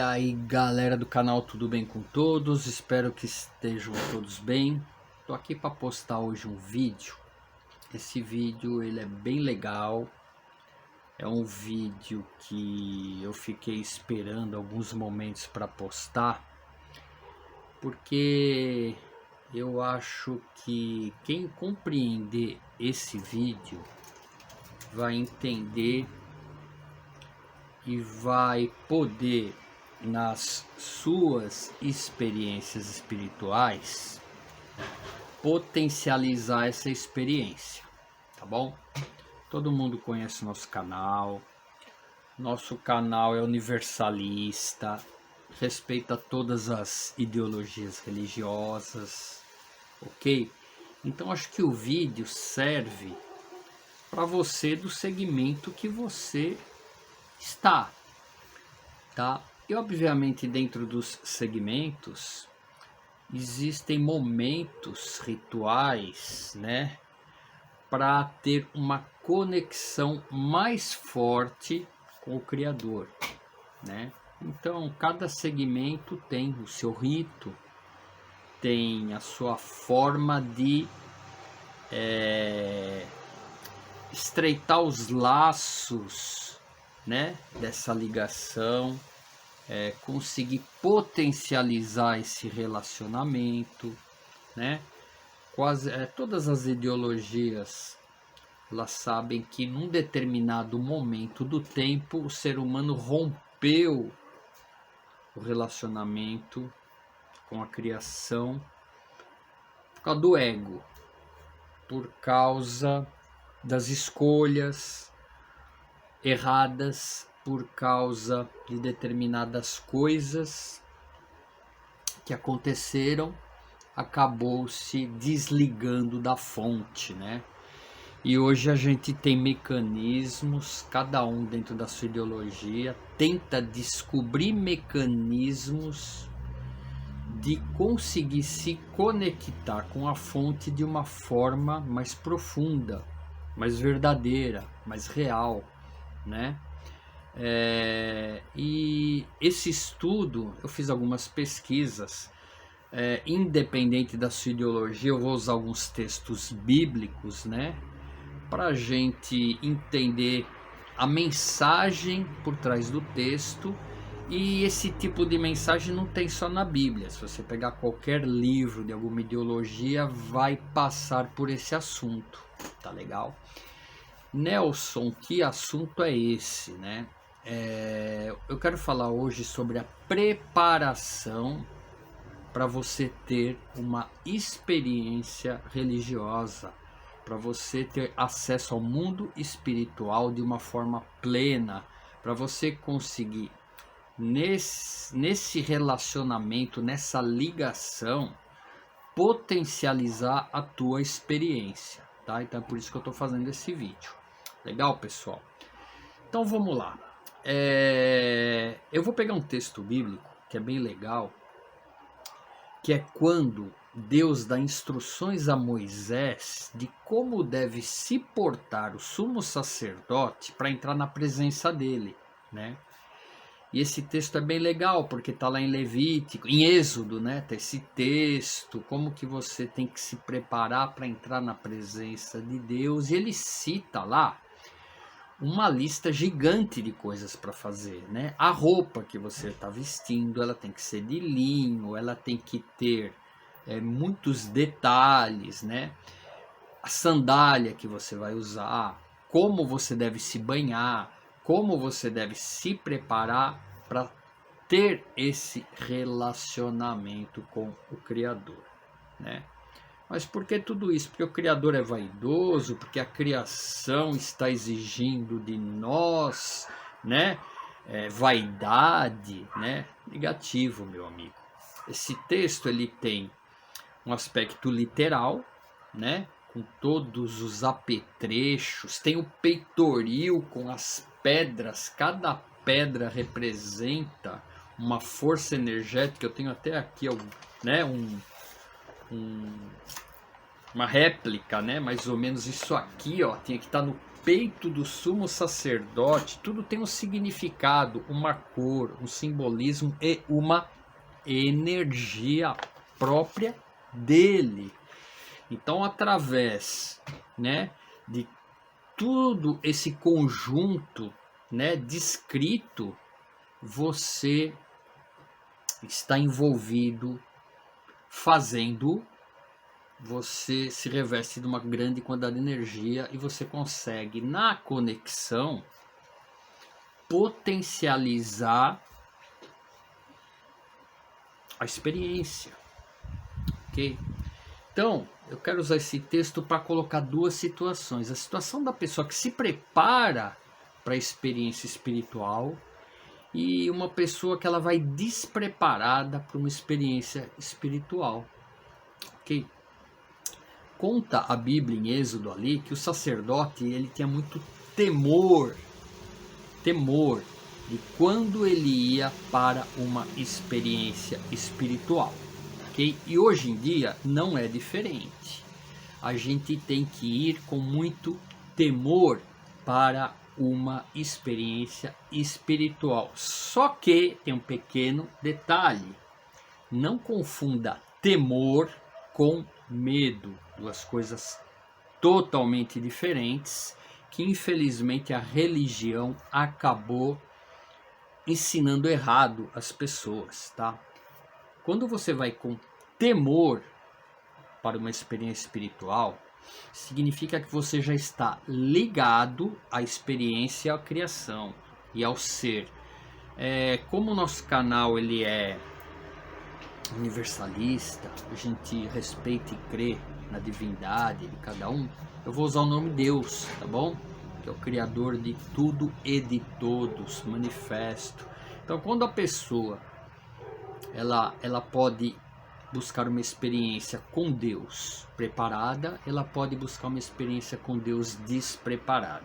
aí galera do canal, tudo bem com todos? Espero que estejam todos bem. Tô aqui para postar hoje um vídeo. Esse vídeo ele é bem legal. É um vídeo que eu fiquei esperando alguns momentos para postar, porque eu acho que quem compreender esse vídeo vai entender e vai poder, nas suas experiências espirituais, potencializar essa experiência, tá bom? Todo mundo conhece nosso canal é universalista, respeita todas as ideologias religiosas, ok? Então acho que o vídeo serve para você do segmento que você está, tá? E obviamente dentro dos segmentos existem momentos rituais, né, para ter uma conexão mais forte com o Criador, né? Então cada segmento tem o seu rito, tem a sua forma de estreitar os laços, né, dessa ligação, conseguir potencializar esse relacionamento, né? Quase todas as ideologias elas sabem que num determinado momento do tempo o ser humano rompeu o relacionamento com a criação por causa do ego, por causa das escolhas erradas, por causa de determinadas coisas que aconteceram, acabou se desligando da fonte, né? E hoje a gente tem mecanismos, cada um dentro da sua ideologia tenta descobrir mecanismos de conseguir se conectar com a fonte de uma forma mais profunda, mais verdadeira, mais real, né? E esse estudo, eu fiz algumas pesquisas, independente da sua ideologia, eu vou usar alguns textos bíblicos, né, para a gente entender a mensagem por trás do texto. E esse tipo de mensagem não tem só na Bíblia. Se você pegar qualquer livro de alguma ideologia, vai passar por esse assunto, tá legal? Nelson, que assunto é esse, né? Eu quero falar hoje sobre a preparação para você ter uma experiência religiosa, para você ter acesso ao mundo espiritual de uma forma plena, para você conseguir nesse relacionamento, nessa ligação, potencializar a tua experiência, tá? Então é por isso que eu estou fazendo esse vídeo. Legal, pessoal? Então vamos lá. Eu vou pegar um texto bíblico que é bem legal, que é quando Deus dá instruções a Moisés de como deve se portar o sumo sacerdote para entrar na presença dele, né? E esse texto é bem legal, porque está lá em Levítico, em Êxodo, né? Tem esse texto, como que você tem que se preparar para entrar na presença de Deus. E ele cita lá uma lista gigante de coisas para fazer, né? A roupa que você está vestindo, ela tem que ser de linho, ela tem que ter muitos detalhes, né? A sandália que você vai usar, como você deve se banhar, como você deve se preparar para ter esse relacionamento com o Criador, né? Mas por que tudo isso? Porque o Criador é vaidoso, porque a criação está exigindo de nós, né? Vaidade, né? Negativo, meu amigo. Esse texto ele tem um aspecto literal, né? Com todos os apetrechos, tem o peitoril com as pedras, cada pedra representa uma força energética. Eu tenho até aqui, né, uma réplica, né, mais ou menos isso aqui, ó, tinha que estar no peito do sumo sacerdote, tudo tem um significado, uma cor, um simbolismo e uma energia própria dele. Então, através, né, de tudo esse conjunto, né, descrito, você está envolvido fazendo, você se reveste de uma grande quantidade de energia e você consegue, na conexão, potencializar a experiência, ok? Então, eu quero usar esse texto para colocar duas situações. A situação da pessoa que se prepara para a experiência espiritual e uma pessoa que ela vai despreparada para uma experiência espiritual, ok? Conta a Bíblia em Êxodo ali que o sacerdote ele tinha muito temor de quando ele ia para uma experiência espiritual, ok? E hoje em dia não é diferente. A gente tem que ir com muito temor para uma experiência espiritual. Só que tem um pequeno detalhe: não confunda temor com medo, duas coisas totalmente diferentes que infelizmente a religião acabou ensinando errado as pessoas, tá? Quando você vai com temor para uma experiência espiritual, significa que você já está ligado à experiência, à criação e ao ser. Como o nosso canal ele é universalista, a gente respeita e crê na divindade de cada um, eu vou usar o nome Deus, tá bom? Que é o criador de tudo e de todos, manifesto. Então, quando a pessoa ela pode buscar uma experiência com Deus preparada, ela pode buscar uma experiência com Deus despreparada,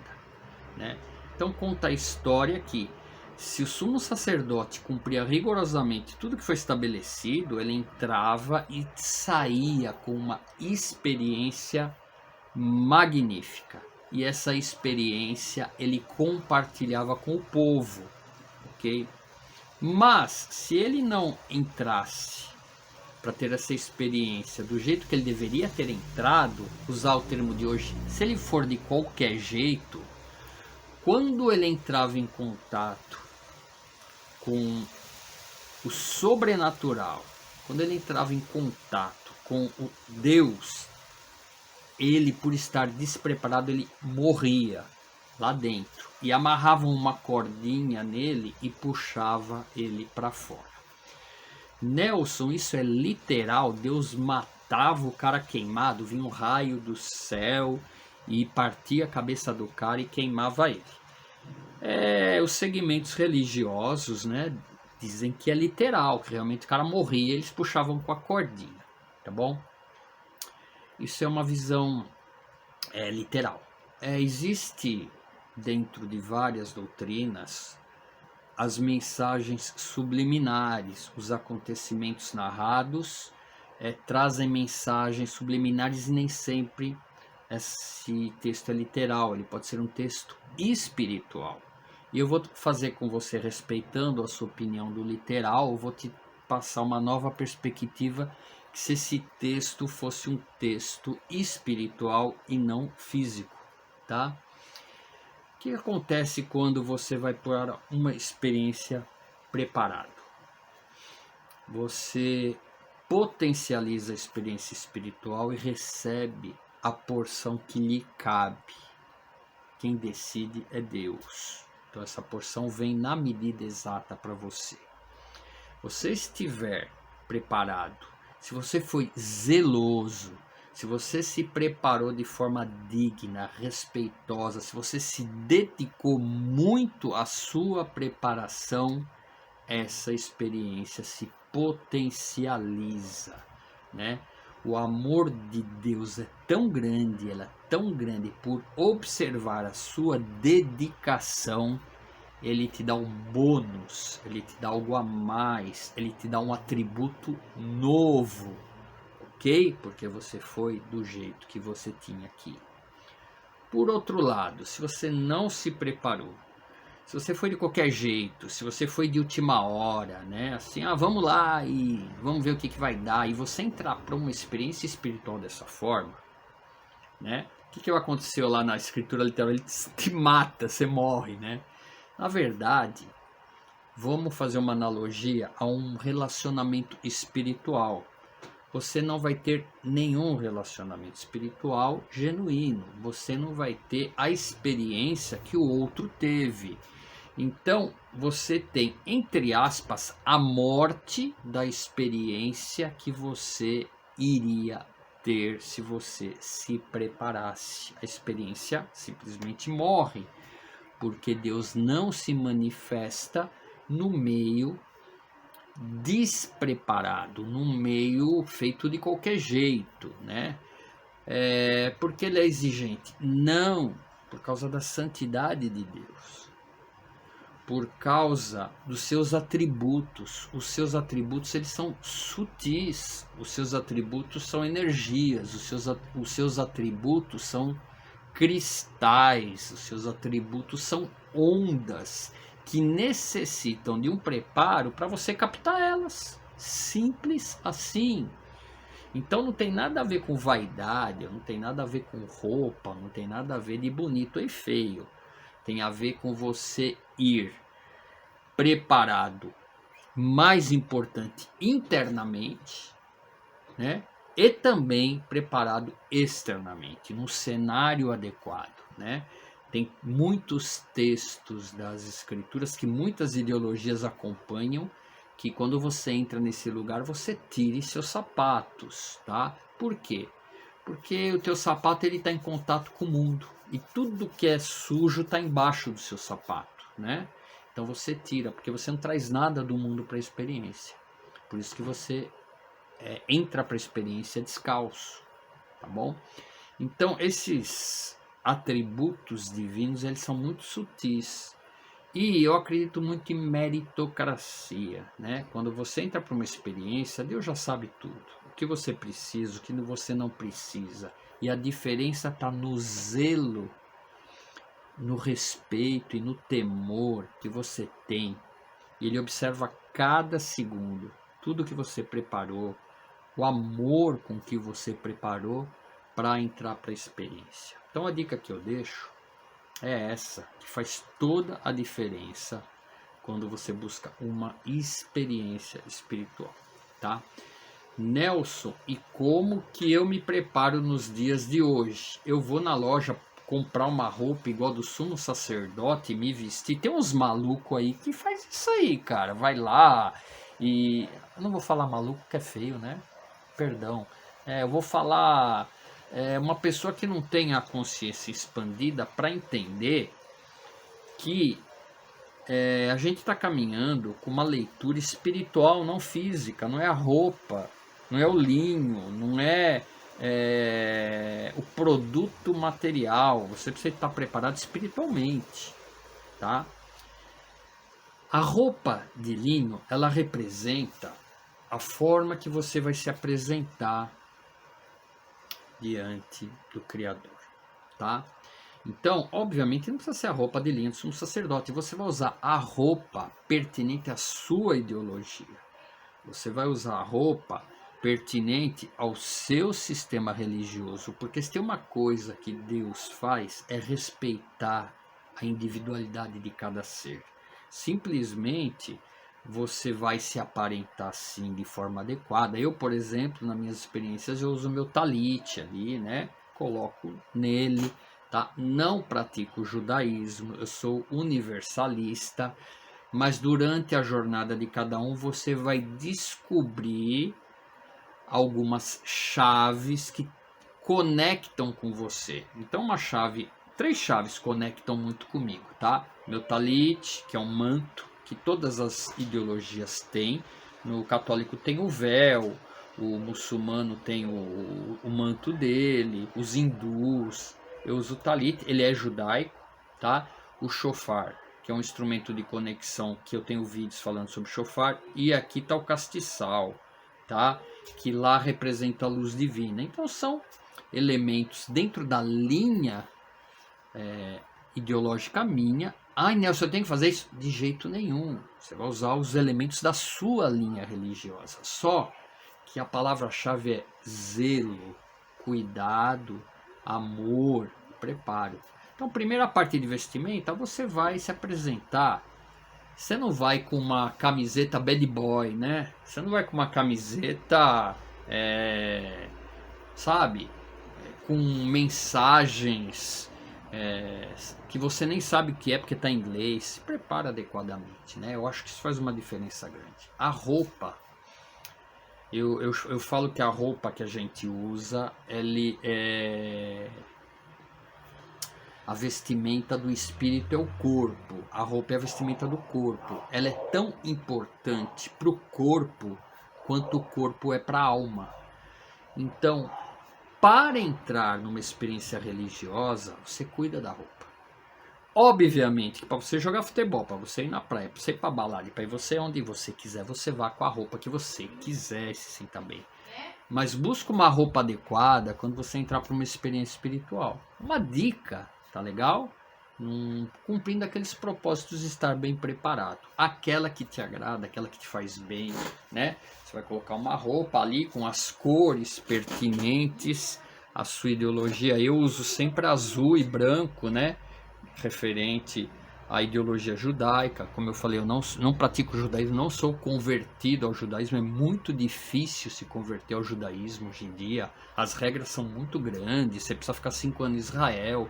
né? Então conta a história que se o sumo sacerdote cumpria rigorosamente tudo que foi estabelecido, ele entrava e saía com uma experiência magnífica. E essa experiência ele compartilhava com o povo, ok? Mas se ele não entrasse para ter essa experiência do jeito que ele deveria ter entrado, usar o termo de hoje, se ele for de qualquer jeito, quando ele entrava em contato com o sobrenatural, quando ele entrava em contato com o Deus, ele, por estar despreparado, ele morria lá dentro e amarravam uma cordinha nele e puxava ele para fora. Nelson, isso é literal. Deus matava o cara queimado, vinha um raio do céu e partia a cabeça do cara e queimava ele. Os segmentos religiosos, né, dizem que é literal, que realmente o cara morria e eles puxavam com a cordinha, tá bom? Isso é uma visão literal. Existe dentro de várias doutrinas as mensagens subliminares, os acontecimentos narrados trazem mensagens subliminares e nem sempre esse texto é literal, ele pode ser um texto espiritual. E eu vou fazer com você, respeitando a sua opinião do literal, eu vou te passar uma nova perspectiva, que se esse texto fosse um texto espiritual e não físico, tá? O que acontece quando você vai para uma experiência preparado? Você potencializa a experiência espiritual e recebe a porção que lhe cabe. Quem decide é Deus. Então essa porção vem na medida exata para você. Você estiver preparado, se você foi zeloso, se você se preparou de forma digna, respeitosa, se você se dedicou muito à sua preparação, essa experiência se potencializa, né? O amor de Deus é tão grande, ela é tão grande, por observar a sua dedicação, ele te dá um bônus, ele te dá algo a mais, ele te dá um atributo novo, ok? Porque você foi do jeito que você tinha aqui. Por outro lado, se você não se preparou, se você foi de qualquer jeito, se você foi de última hora, né? Assim, vamos lá e vamos ver o que vai dar. E você entrar para uma experiência espiritual dessa forma, né? O que aconteceu lá na escritura literal? Ele te mata, você morre, né? Na verdade, vamos fazer uma analogia a um relacionamento espiritual. Você não vai ter nenhum relacionamento espiritual genuíno. Você não vai ter a experiência que o outro teve. Então, você tem, entre aspas, a morte da experiência que você iria ter se você se preparasse. A experiência simplesmente morre, porque Deus não se manifesta no meio despreparado, num meio feito de qualquer jeito, né? Porque ele é exigente? Não, por causa da santidade de Deus, por causa dos seus atributos. Os seus atributos, eles são sutis, os seus atributos são energias, os seus atributos são cristais, os seus atributos são ondas que necessitam de um preparo para você captar elas. Simples assim. Então não tem nada a ver com vaidade, não tem nada a ver com roupa, não tem nada a ver de bonito e feio. Tem a ver com você ir preparado, mais importante, internamente, né? E também preparado externamente, num cenário adequado, né? Tem muitos textos das escrituras que muitas ideologias acompanham, que quando você entra nesse lugar, você tire seus sapatos, tá? Por quê? Porque o teu sapato ele está em contato com o mundo, e tudo que é sujo está embaixo do seu sapato, né? Então você tira, porque você não traz nada do mundo para a experiência. Por isso que você entra para a experiência descalço, tá bom? Então esses atributos divinos, eles são muito sutis. E eu acredito muito em meritocracia, né? Quando você entra para uma experiência, Deus já sabe tudo. O que você precisa, o que você não precisa. E a diferença está no zelo, no respeito e no temor que você tem. Ele observa cada segundo, tudo que você preparou, o amor com que você preparou para entrar para a experiência. Então a dica que eu deixo é essa, que faz toda a diferença quando você busca uma experiência espiritual, tá? Nelson, e como que eu me preparo nos dias de hoje? Eu vou na loja comprar uma roupa igual do sumo sacerdote e me vestir? Tem uns malucos aí que faz isso aí, cara. Vai lá e... Eu não vou falar maluco que é feio, né? Perdão. Eu vou falar uma pessoa que não tem a consciência expandida para entender que a gente está caminhando com uma leitura espiritual, não física. Não é a roupa, não é o linho, não é o produto material. Você precisa estar preparado espiritualmente, tá? A roupa de linho, ela representa a forma que você vai se apresentar diante do Criador, tá? Então, obviamente, não precisa ser a roupa de linho de um sacerdote. Você vai usar a roupa pertinente à sua ideologia. Você vai usar a roupa pertinente ao seu sistema religioso. Porque se tem uma coisa que Deus faz, é respeitar a individualidade de cada ser. Simplesmente você vai se aparentar assim de forma adequada. Eu, por exemplo, nas minhas experiências, eu uso meu talite ali, né? Coloco nele, tá? Não pratico o judaísmo, eu sou universalista, mas durante a jornada de cada um você vai descobrir algumas chaves que conectam com você. Então uma chave, 3 chaves conectam muito comigo, tá? Meu talite, que é um manto que todas as ideologias têm. No católico tem o véu, o muçulmano tem o manto dele, os hindus. Eu uso o talit, ele é judaico, tá? O shofar, que é um instrumento de conexão, que eu tenho vídeos falando sobre shofar. E aqui está o castiçal, tá? Que lá representa a luz divina. Então são elementos dentro da linha ideológica minha. Ai, Nelson, eu tenho que fazer isso? De jeito nenhum. Você vai usar os elementos da sua linha religiosa. Só que a palavra-chave é zelo, cuidado, amor, preparo. Então, primeira parte de vestimenta, você vai se apresentar. Você não vai com uma camiseta bad boy, né? Você não vai com uma camiseta, sabe, com mensagens que você nem sabe o que é porque está em inglês. Se prepara adequadamente, né? Eu acho que isso faz uma diferença grande. A roupa, eu falo que a roupa que a gente usa, ele é a vestimenta do espírito, é o corpo. A roupa é a vestimenta do corpo. Ela é tão importante para o corpo quanto o corpo é para a alma. Então, para entrar numa experiência religiosa, você cuida da roupa. Obviamente que para você jogar futebol, para você ir na praia, para você ir para balada, para ir você onde você quiser, você vá com a roupa que você quiser e se sinta bem. Mas busca uma roupa adequada quando você entrar para uma experiência espiritual. Uma dica, tá legal? Cumprindo aqueles propósitos de estar bem preparado. Aquela que te agrada, aquela que te faz bem, né? Você vai colocar uma roupa ali com as cores pertinentes à sua ideologia. Eu uso sempre azul e branco, né? Referente à ideologia judaica. Como eu falei, eu não pratico judaísmo, não sou convertido ao judaísmo. É muito difícil se converter ao judaísmo hoje em dia. As regras são muito grandes, você precisa ficar 5 anos em Israel.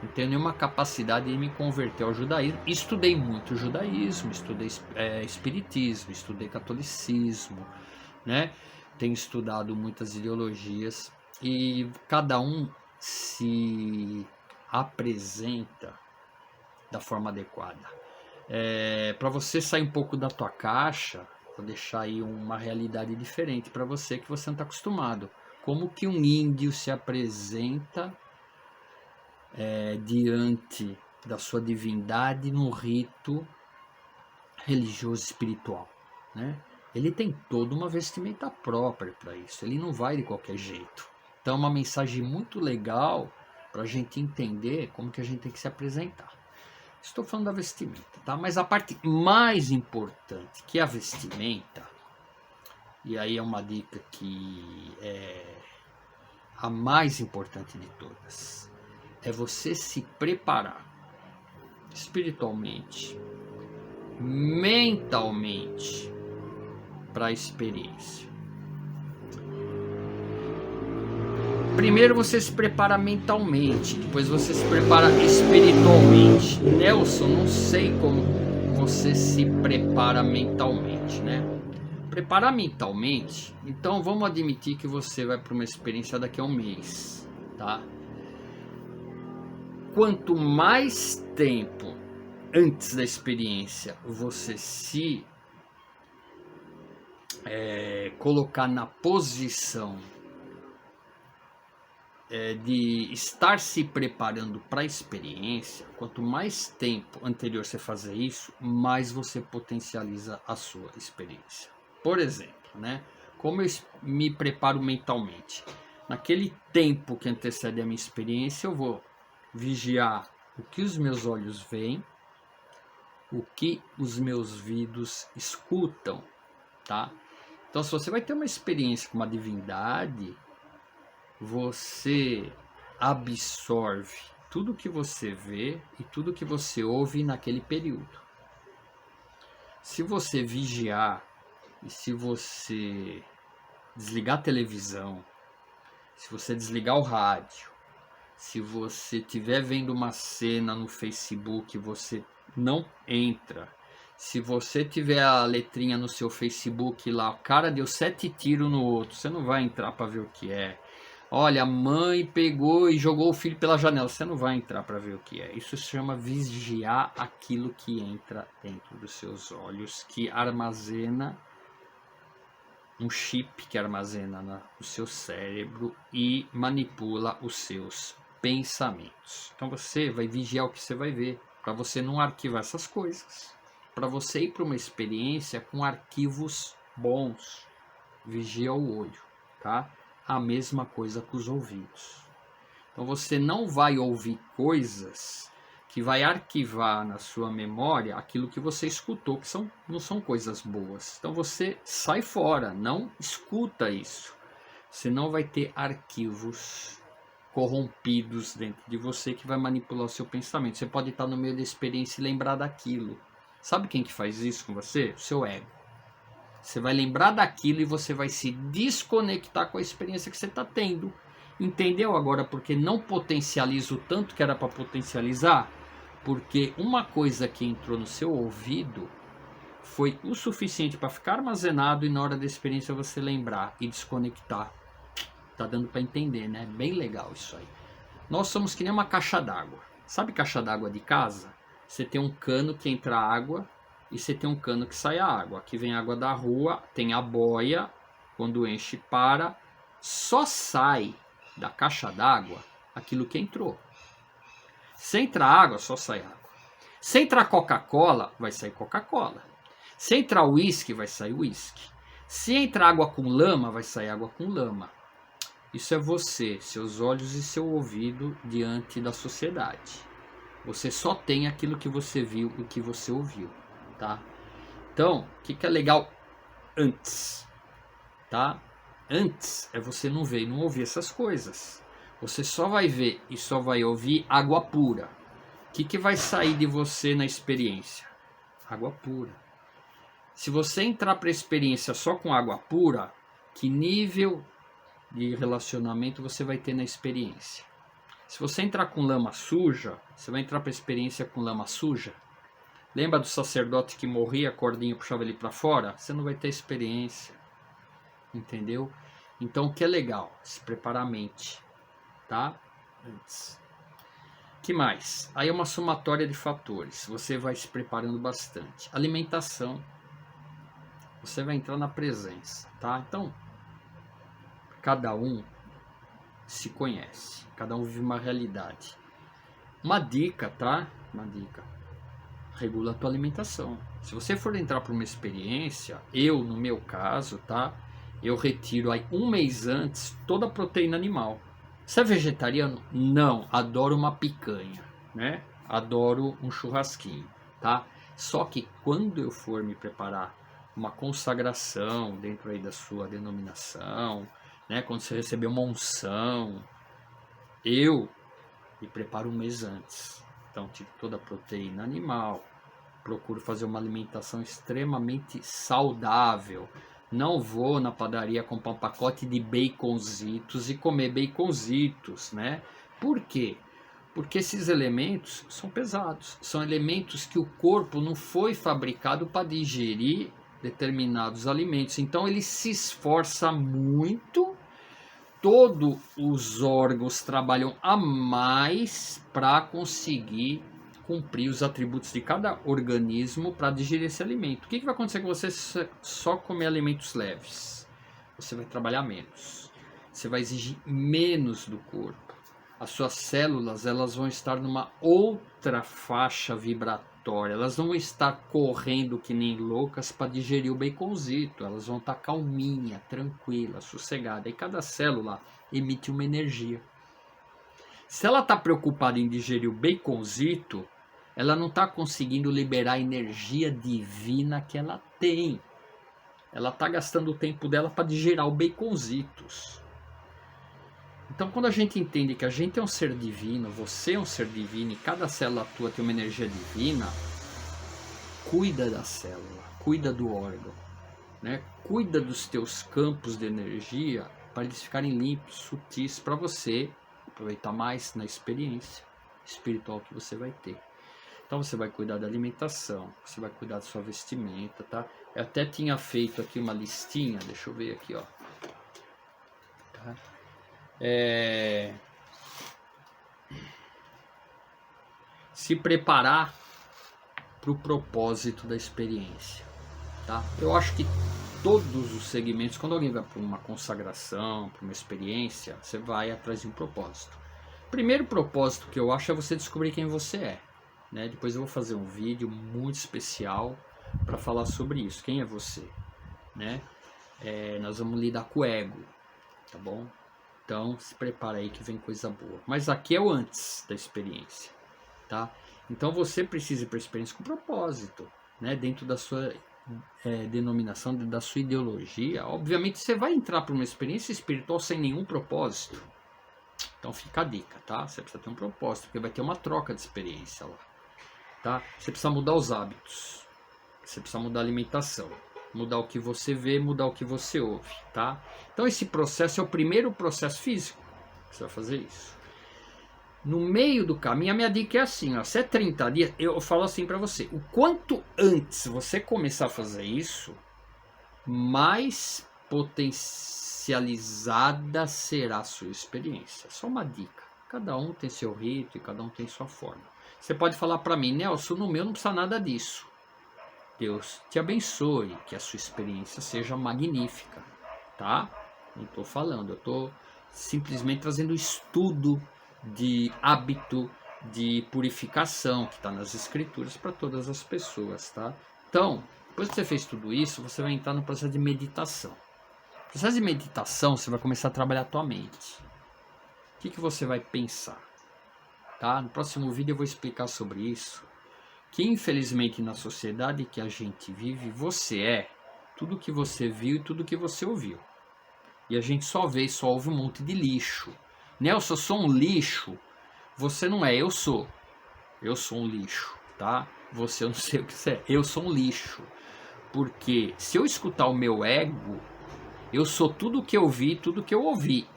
Não tenho nenhuma capacidade de me converter ao judaísmo. Estudei muito judaísmo, estudei espiritismo, estudei catolicismo, né? Tenho estudado muitas ideologias e cada um se apresenta da forma adequada. Para você sair um pouco da tua caixa, vou deixar aí uma realidade diferente para você que você não está acostumado. Como que um índio se apresenta diante da sua divindade no rito religioso espiritual, né? Ele tem toda uma vestimenta própria para isso, ele não vai de qualquer jeito. Então é uma mensagem muito legal para a gente entender como que a gente tem que se apresentar. Estou falando da vestimenta, tá? Mas a parte mais importante que a vestimenta, e aí é uma dica que é a mais importante de todas, é você se preparar espiritualmente, mentalmente para a experiência. Primeiro você se prepara mentalmente, depois você se prepara espiritualmente. Nelson, não sei como você se prepara mentalmente, né? Preparar mentalmente, então vamos admitir que você vai para uma experiência daqui a um mês, tá? Quanto mais tempo antes da experiência você se colocar na posição de estar se preparando para a experiência, quanto mais tempo anterior você fazer isso, mais você potencializa a sua experiência. Por exemplo, né? Como eu me preparo mentalmente? Naquele tempo que antecede a minha experiência, eu vou vigiar o que os meus olhos veem, o que os meus ouvidos escutam, tá? Então, se você vai ter uma experiência com uma divindade, você absorve tudo que você vê e tudo que você ouve naquele período. Se você vigiar e se você desligar a televisão, se você desligar o rádio, se você estiver vendo uma cena no Facebook, você não entra. Se você tiver a letrinha no seu Facebook lá, o cara deu 7 tiros no outro, você não vai entrar para ver o que é. Olha, a mãe pegou e jogou o filho pela janela, você não vai entrar para ver o que é. Isso se chama vigiar aquilo que entra dentro dos seus olhos, que armazena um chip que armazena no seu cérebro e manipula os seus pensamentos. Então você vai vigiar o que você vai ver, para você não arquivar essas coisas, para você ir para uma experiência com arquivos bons. Vigia o olho, tá? A mesma coisa com os ouvidos. Então você não vai ouvir coisas que vai arquivar na sua memória aquilo que você escutou, que não são coisas boas. Então você sai fora, não escuta isso. Senão vai ter arquivos corrompidos dentro de você que vai manipular o seu pensamento. Você pode estar no meio da experiência e lembrar daquilo. Sabe quem que faz isso com você? O seu ego. Você vai lembrar daquilo e você vai se desconectar com a experiência que você está tendo. Entendeu agora porque não potencializa o tanto que era para potencializar? Porque uma coisa que entrou no seu ouvido foi o suficiente para ficar armazenado e na hora da experiência você lembrar e desconectar. Tá dando para entender, né? Bem legal isso aí. Nós somos que nem uma caixa d'água. Sabe caixa d'água de casa? Você tem um cano que entra água e você tem um cano que sai a água. Aqui vem água da rua, tem a boia, quando enche para, só sai da caixa d'água aquilo que entrou. Se entrar água, só sai água. Se entrar Coca-Cola, vai sair Coca-Cola. Se entrar uísque, vai sair uísque. Se entrar água com lama, vai sair água com lama. Isso é você, seus olhos e seu ouvido diante da sociedade. Você só tem aquilo que você viu e que você ouviu, tá? Então, o que é legal antes, tá? Antes é você não ver e não ouvir essas coisas. Você só vai ver e só vai ouvir água pura. O que vai sair de você na experiência? Água pura. Se você entrar para a experiência só com água pura, que nível de relacionamento você vai ter na experiência? Se você entrar com lama suja, você vai entrar para a experiência com lama suja? Lembra do sacerdote que morria, a cordinha puxava ele para fora? Você não vai ter experiência. Entendeu? Então o que é legal? Se preparar a mente. Tá? Antes. Que mais? Aí é uma somatória de fatores. Você vai se preparando bastante. Alimentação. Você vai entrar na presença. Tá? Então, cada um se conhece. Cada um vive uma realidade. Uma dica, tá? Uma dica. Regula a tua alimentação. Se você for entrar para uma experiência, eu, no meu caso, tá? Eu retiro aí 1 mês antes toda a proteína animal. Você é vegetariano? Não. Adoro uma picanha, né? Adoro um churrasquinho, tá? Só que quando eu for me preparar uma consagração dentro aí da sua denominação, né? Quando você receber uma unção, eu me preparo 1 mês antes. Então, tiro toda a proteína animal, procuro fazer uma alimentação extremamente saudável. Não vou na padaria comprar um pacote de baconzitos e comer baconzitos, né? Por quê? Porque esses elementos são pesados. São elementos que o corpo não foi fabricado para digerir determinados alimentos. Então ele se esforça muito. Todos os órgãos trabalham a mais para conseguir cumprir os atributos de cada organismo para digerir esse alimento. O que vai acontecer com você se só comer alimentos leves? Você vai trabalhar menos. Você vai exigir menos do corpo. As suas células, elas vão estar numa outra faixa vibratória. Elas não vão estar correndo que nem loucas para digerir o baconzito. Elas vão estar calminha, tranquila, sossegada. E cada célula emite uma energia. Se ela está preocupada em digerir o baconzito, ela não está conseguindo liberar a energia divina que ela tem. Ela está gastando o tempo dela para digerir o baconzitos. Então, quando a gente entende que a gente é um ser divino, você é um ser divino e cada célula tua tem uma energia divina, cuida da célula, cuida do órgão, né? Cuida dos teus campos de energia para eles ficarem limpos, sutis, para você aproveitar mais na experiência espiritual que você vai ter. Então você vai cuidar da alimentação, você vai cuidar da sua vestimenta, tá? Eu até tinha feito aqui uma listinha, deixa eu ver aqui, ó. Tá? Se preparar para o propósito da experiência, tá? Eu acho que todos os segmentos, quando alguém vai para uma consagração, para uma experiência, você vai atrás de um propósito. O primeiro propósito que eu acho é você descobrir quem você é. Né? Depois eu vou fazer um vídeo muito especial para falar sobre isso. Quem é você? Né? Nós vamos lidar com o ego, tá bom? Então se prepara aí que vem coisa boa. Mas aqui é o antes da experiência, tá? Então você precisa ir para a experiência com propósito, né? Dentro da sua denominação, dentro da sua ideologia. Obviamente você vai entrar para uma experiência espiritual sem nenhum propósito. Então fica a dica, tá? Você precisa ter um propósito, porque vai ter uma troca de experiência lá, tá? Você precisa mudar os hábitos, você precisa mudar a alimentação, mudar o que você vê, mudar o que você ouve, tá? Então esse processo é o primeiro processo físico, você vai fazer isso. No meio do caminho, a minha dica é assim, ó, se é 30 dias, eu falo assim para você, o quanto antes você começar a fazer isso, mais potencializada será a sua experiência. Só uma dica, cada um tem seu rito e cada um tem sua forma. Você pode falar para mim, Nelson, no meu não precisa nada disso. Deus te abençoe, que a sua experiência seja magnífica, tá? Não estou falando, eu estou simplesmente trazendo estudo de hábito, de purificação, que está nas escrituras para todas as pessoas, tá? Então, depois que você fez tudo isso, você vai entrar no processo de meditação. No processo de meditação, você vai começar a trabalhar a tua mente. O que você vai pensar? Tá? No próximo vídeo eu vou explicar sobre isso. Que infelizmente na sociedade que a gente vive, você é tudo que você viu e tudo que você ouviu. E a gente só vê e só ouve um monte de lixo. Nelson, eu sou um lixo. Você não é, eu sou. Eu sou um lixo, tá? Você, eu não sei o que você é. Eu sou um lixo. Porque se eu escutar o meu ego, eu sou tudo que eu vi, tudo que eu ouvi.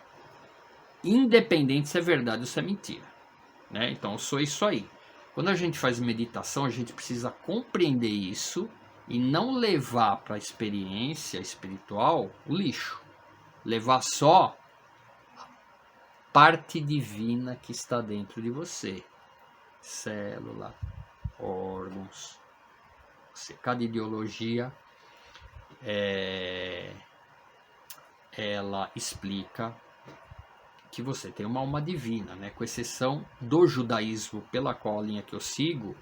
Independente se é verdade ou se é mentira. Né? Então eu sou isso aí. Quando a gente faz meditação, a gente precisa compreender isso e não levar para a experiência espiritual o lixo. Levar só a parte divina que está dentro de você. Célula, órgãos. Cada ideologia ela explica que você tem uma alma divina, né? Com exceção do judaísmo, pela qual a linha que eu sigo,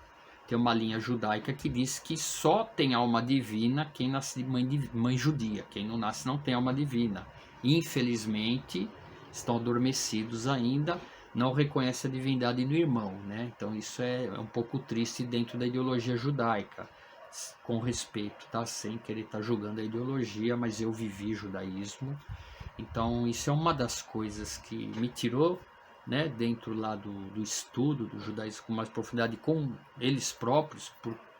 tem uma linha judaica que diz que só tem alma divina quem nasce de mãe judia. Quem não nasce não tem alma divina. Infelizmente, estão adormecidos ainda, não reconhecem a divindade do irmão, né? Então isso é um pouco triste dentro da ideologia judaica. Com respeito, tá? Sem querer estar julgando a ideologia, mas eu vivi judaísmo. Então isso é uma das coisas que me tirou, né, dentro lá do estudo do judaísmo com mais profundidade com eles próprios,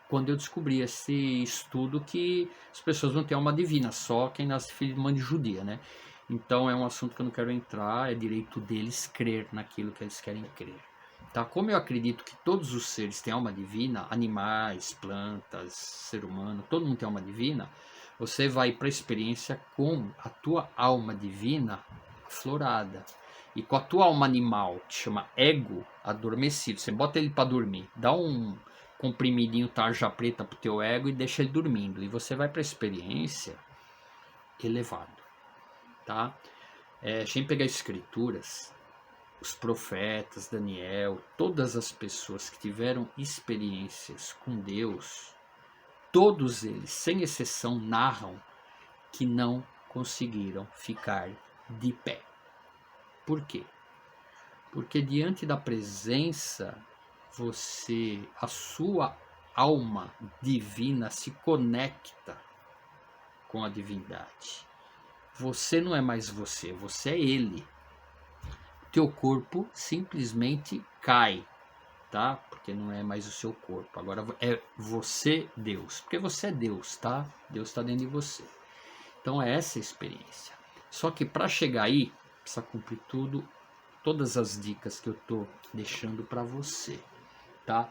quando eu descobri esse estudo que as pessoas não têm alma divina, só quem nasce filho de mãe judia, né? Então é um assunto que eu não quero entrar, é direito deles crer naquilo que eles querem crer. Tá? Como eu acredito que todos os seres têm alma divina, animais, plantas, ser humano, todo mundo tem alma divina, você vai para a experiência com a tua alma divina aflorada. E com a tua alma animal, que chama ego, adormecido. Você bota ele para dormir, dá um comprimidinho tarja preta pro teu ego e deixa ele dormindo. E você vai para a experiência elevado. Tá? Deixa eu pegar escrituras. Os profetas, Daniel, todas as pessoas que tiveram experiências com Deus, todos eles, sem exceção, narram que não conseguiram ficar de pé. Por quê? Porque diante da presença, a sua alma divina se conecta com a divindade. Você não é mais você, você é ele. Teu corpo simplesmente cai, tá? Porque não é mais o seu corpo. Agora é você, Deus. Porque você é Deus, tá? Deus está dentro de você. Então é essa a experiência. Só que para chegar aí, precisa cumprir todas as dicas que eu tô deixando para você, tá?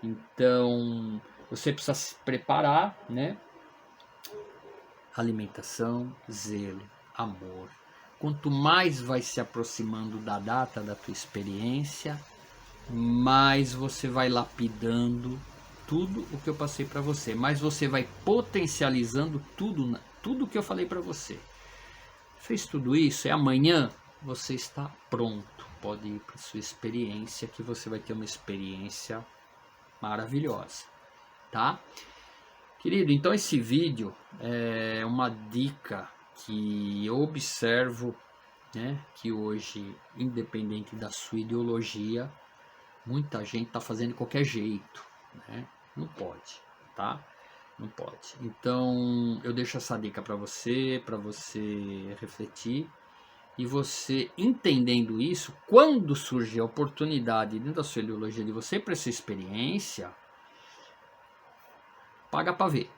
Então você precisa se preparar, né? Alimentação, zelo, amor. Quanto mais vai se aproximando da data da tua experiência, mais você vai lapidando tudo o que eu passei para você, mais você vai potencializando tudo que eu falei para você. Fez tudo isso, amanhã você está pronto, pode ir para sua experiência, que você vai ter uma experiência maravilhosa, tá? Querido, então esse vídeo é uma dica que eu observo né? Que hoje, independente da sua ideologia, muita gente está fazendo de qualquer jeito, né? Não pode, tá? Não pode. Então, eu deixo essa dica para você refletir. E você entendendo isso, quando surgir a oportunidade dentro da sua ideologia de você ir para essa experiência, paga para ver.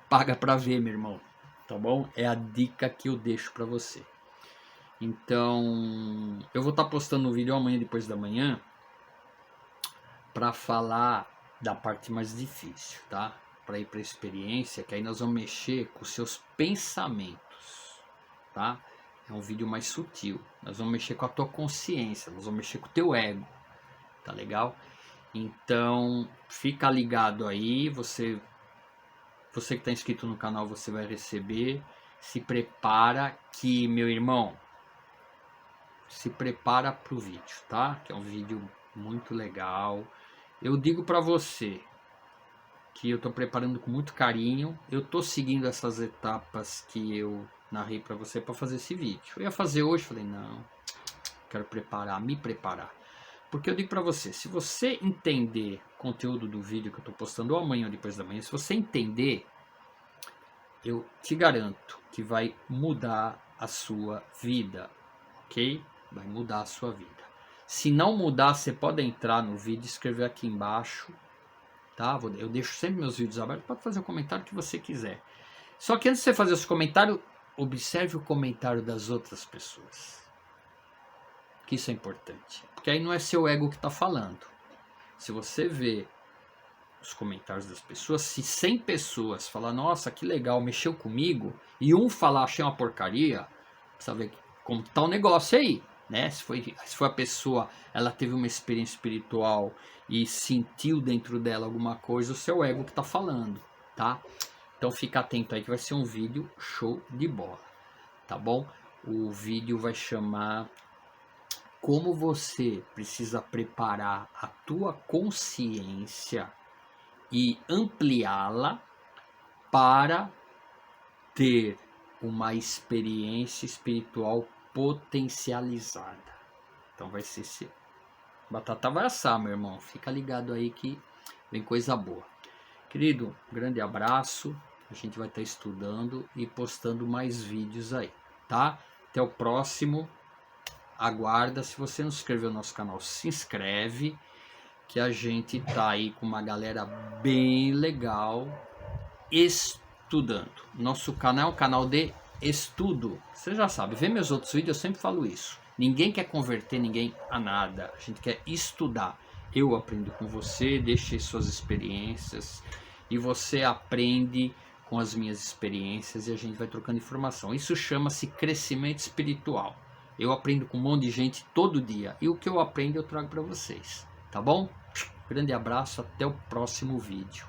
Paga para ver, meu irmão. Tá bom? É a dica que eu deixo para você. Então, eu vou estar postando um vídeo amanhã, depois da manhã, para falar da parte mais difícil, tá? Para ir para a experiência, que aí nós vamos mexer com os seus pensamentos, tá? É um vídeo mais sutil. Nós vamos mexer com a tua consciência, nós vamos mexer com o teu ego, tá legal? Então, fica ligado aí, você que está inscrito no canal, você vai receber. Se prepara que, meu irmão, se prepara para o vídeo, tá? Que é um vídeo muito legal. Eu digo para você que eu estou preparando com muito carinho. Eu estou seguindo essas etapas que eu narrei para você para fazer esse vídeo. Eu ia fazer hoje, falei, não, quero me preparar. Porque eu digo para você, se você entender o conteúdo do vídeo que eu estou postando ou amanhã ou depois da manhã, se você entender, eu te garanto que vai mudar a sua vida, ok? Vai mudar a sua vida. Se não mudar, você pode entrar no vídeo e escrever aqui embaixo, tá? Eu deixo sempre meus vídeos abertos, pode fazer o comentário que você quiser. Só que antes de você fazer os comentários, observe o comentário das outras pessoas. Que isso é importante. Porque aí não é seu ego que está falando. Se você vê os comentários das pessoas, se 100 pessoas falar, nossa, que legal, mexeu comigo, e um falar, achei uma porcaria, precisa ver como está o negócio aí, né? Se foi a pessoa, ela teve uma experiência espiritual e sentiu dentro dela alguma coisa, o seu ego que está falando, tá? Então fica atento aí que vai ser um vídeo show de bola, tá bom? O vídeo vai chamar como você precisa preparar a tua consciência e ampliá-la para ter uma experiência espiritual potencializada. Então vai ser esse. Batata vai assar, meu irmão. Fica ligado aí que vem coisa boa. Querido, um grande abraço. A gente vai estar estudando e postando mais vídeos aí, tá? Até o próximo. Aguarda. Se você não se inscreveu no nosso canal, se inscreve. Que a gente tá aí com uma galera bem legal estudando. Nosso canal é um canal de estudo. Você já sabe, vê meus outros vídeos, eu sempre falo isso. Ninguém quer converter ninguém a nada. A gente quer estudar. Eu aprendo com você, deixe suas experiências e você aprende com as minhas experiências e a gente vai trocando informação. Isso chama-se crescimento espiritual. Eu aprendo com um monte de gente todo dia e o que eu aprendo eu trago para vocês. Tá bom? Grande abraço, até o próximo vídeo.